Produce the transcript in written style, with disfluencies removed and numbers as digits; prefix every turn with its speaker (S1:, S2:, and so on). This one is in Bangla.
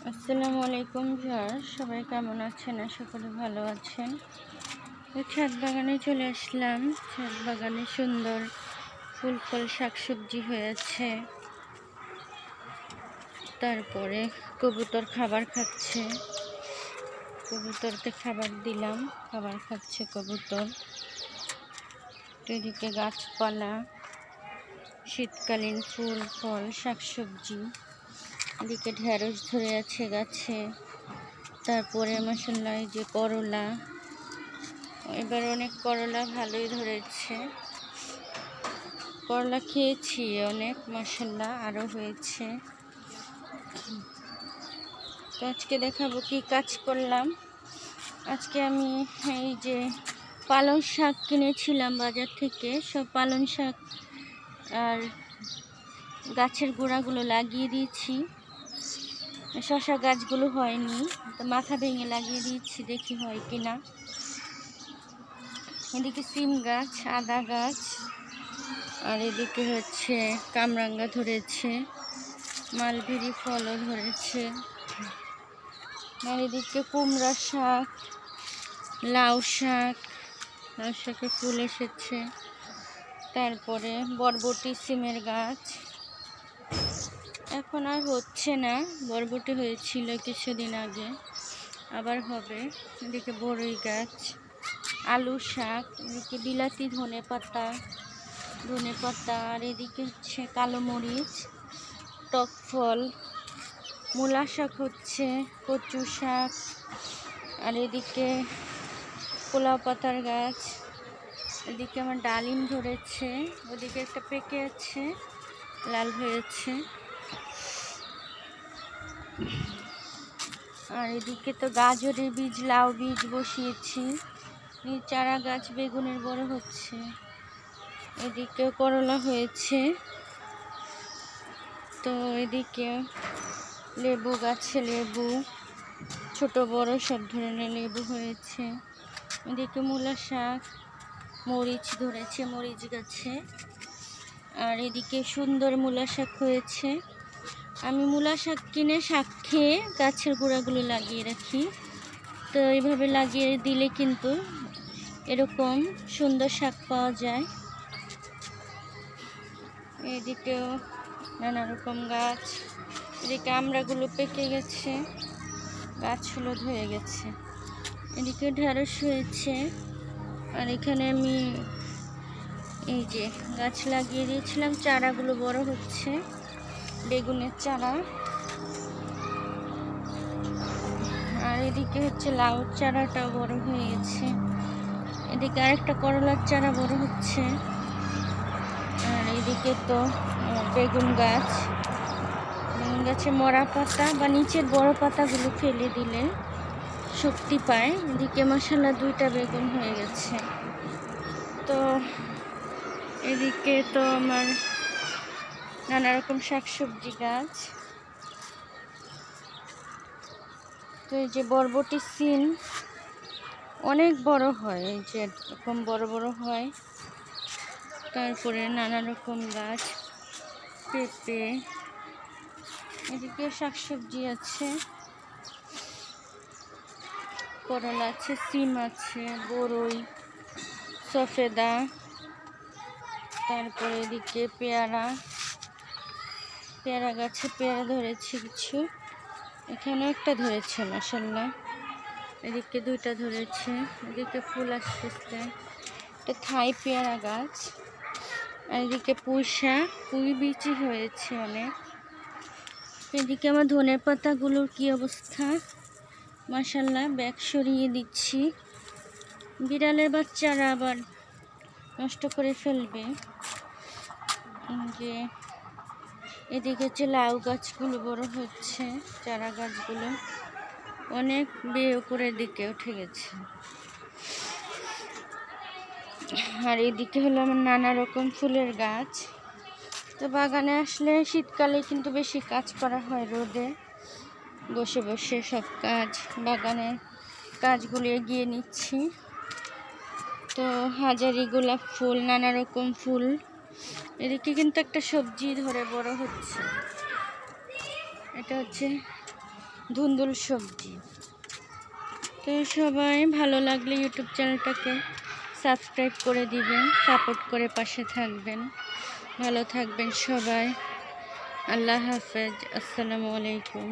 S1: আসসালামু আলাইকুম ভিউয়ার্স, সবাই কেমন আছেন? আশা করি ভালো আছেন। ছাদ বাগানে চলে আসলাম। ছাদ বাগানে সুন্দর ফুল ফল শাকসবজি হয়েছে। তারপরে কবুতর খাবার খাচ্ছে, কবুতরকে খাবার দিলাম, খাবার খাচ্ছে কবুতর। এদিকে গাছপালা, শীতকালীন ফুল ফল শাকসবজি। এদিকে ঢেঁড়স ধরে আছে গাছে। তারপরে মাশাআল্লাহ এই যে করলা, এবার অনেক করলা ভালোই ধরেছে। করলা খেয়েছি অনেক, মাশাআল্লাহ আরও হয়েছে। তো আজকে দেখাবো কি কাজ করলাম। আজকে আমি এই যে পালং শাক কিনেছিলাম বাজার থেকে, সব পালং শাক আর গাছের গোড়াগুলো লাগিয়ে দিয়েছি। শশা গাছগুলো হয়নি, তো মাথা ভেঙে লাগিয়ে দিয়েছি, দেখি হয় কিনা। এদিকে সিম গাছ, আদা গাছ, আর এদিকে হচ্ছে কামরাঙ্গা ধরেছে, মালবেরি ফলও ধরেছে। আর এদিকে কুমড়া শাক, লাউ শাক, লাউ শাকে ফুল এসেছে। তারপরে বরবটি সিমের গাছ, এখন আর হচ্ছে না, বরবটি হয়েছিল কিছুদিন আগে, আবার হবে। এদিকে বড়ই গাছ, আলু শাক, এদিকে বিলাতি ধনে পাতা, আর এদিকে হচ্ছে কালো মরিচ, টক ফল, মূলা শাক হচ্ছে, কচু শাক, আর এদিকে পোলাও পাতার গাছ। এদিকে আমার ডালিম ধরেছে, ওদিকে একটা পেকে আছে, লাল হয়েছে। আর এদিকে তো গাজরের বীজ, লাউ বীজ বসিয়েছি। চারা গাছ বেগুনের বড় হচ্ছে। এদিকে করলা হয়েছে। তো এদিকে লেবু গাছে লেবু, ছোট বড় সব ধরনের লেবু হয়েছে। এদিকে মূলা শাক, মরিচ ধরেছে মরিচ গাছে। আর এদিকে সুন্দর মূলা শাক হয়েছে। আমি মূলা শাক কিনে শাক খেয়ে গাছের গোড়াগুলো লাগিয়ে রাখি। তো এইভাবে লাগিয়ে দিলে কিন্তু এরকম সুন্দর শাক পাওয়া যায়। এদিকেও নানা রকম গাছ। এদিকে আমড়াগুলো পেকে গেছে, গাছ হলুদ হয়ে গেছে। এদিকে ঢেঁড়স হয়েছে। আর এখানে আমি এই যে গাছ লাগিয়ে দিয়েছিলাম, চারাগুলো বড় হচ্ছে, বেগুনের চারা। আর এদিকে হচ্ছে লাউ চারাটাও বড় হয়ে গেছে। এদিকে আরেকটা করলার চারা বড় হচ্ছে। আর এদিকে তো বেগুন গাছে মরা পাতা বা নিচের বড় পাতাগুলো ফেলে দিলে শক্তি পায়। এদিকে মাশাআল্লাহ 2টা বেগুন হয়ে গেছে। তো এদিকে তো আমার নানা রকম শাকসবজি গাছ। তো এই যে বরবটি সিম অনেক বড় হয়, এই যে এরকম বড় বড় হয়। তারপরে নানা রকম গাছ, পেঁপে, এদিকে শাকসবজি আছে, করলা আছে, সিম আছে, বড়ই, সফেদা। তারপরে এদিকে পেয়ারা গাছে পেয়ারা ধরেছে কিছু, এখানে একটা ধরেছে মাশাআল্লাহ। এদিকে 2টা ধরেছে। এদিকে ফুল আসতেছে, এটা থাই পেয়ারা গাছ। আর এদিকে পুঁই বিচি হয়েছে অনেক। এদিকে আমার ধনের পাতাগুলোর কি অবস্থা, মাশাআল্লাহ ব্যাগ সরিয়ে দিচ্ছি, বিড়ালের বাচ্চারা আবার নষ্ট করে ফেলবে। যে এদিকে হচ্ছে লাউ গাছগুলো বড় হচ্ছে, চারা গাছগুলো অনেক বেয়ে উপরের দিকে উঠে গেছে। আর এদিকে হলো আমার নানা রকম ফুলের গাছ। তো বাগানে আসলে শীতকালে কিন্তু বেশি কাজ করা হয়, রোদে বসে বসে সব কাজ, বাগানের কাজগুলো এগিয়ে নিচ্ছি। তো হাজারি গোলাপ ফুল, নানা রকম ফুল। এদিকে কিন্তু একটা সবজি ধরে বড় হচ্ছে, এটা হচ্ছে ধুন্দুল সবজি। তো সবাই ভালো লাগলে ইউটিউব চ্যানেলটাকে সাবস্ক্রাইব করে দিবেন, সাপোর্ট করে পাশে থাকবেন। ভালো থাকবেন সবাই। আল্লাহ হাফেজ। আসসালামু আলাইকুম।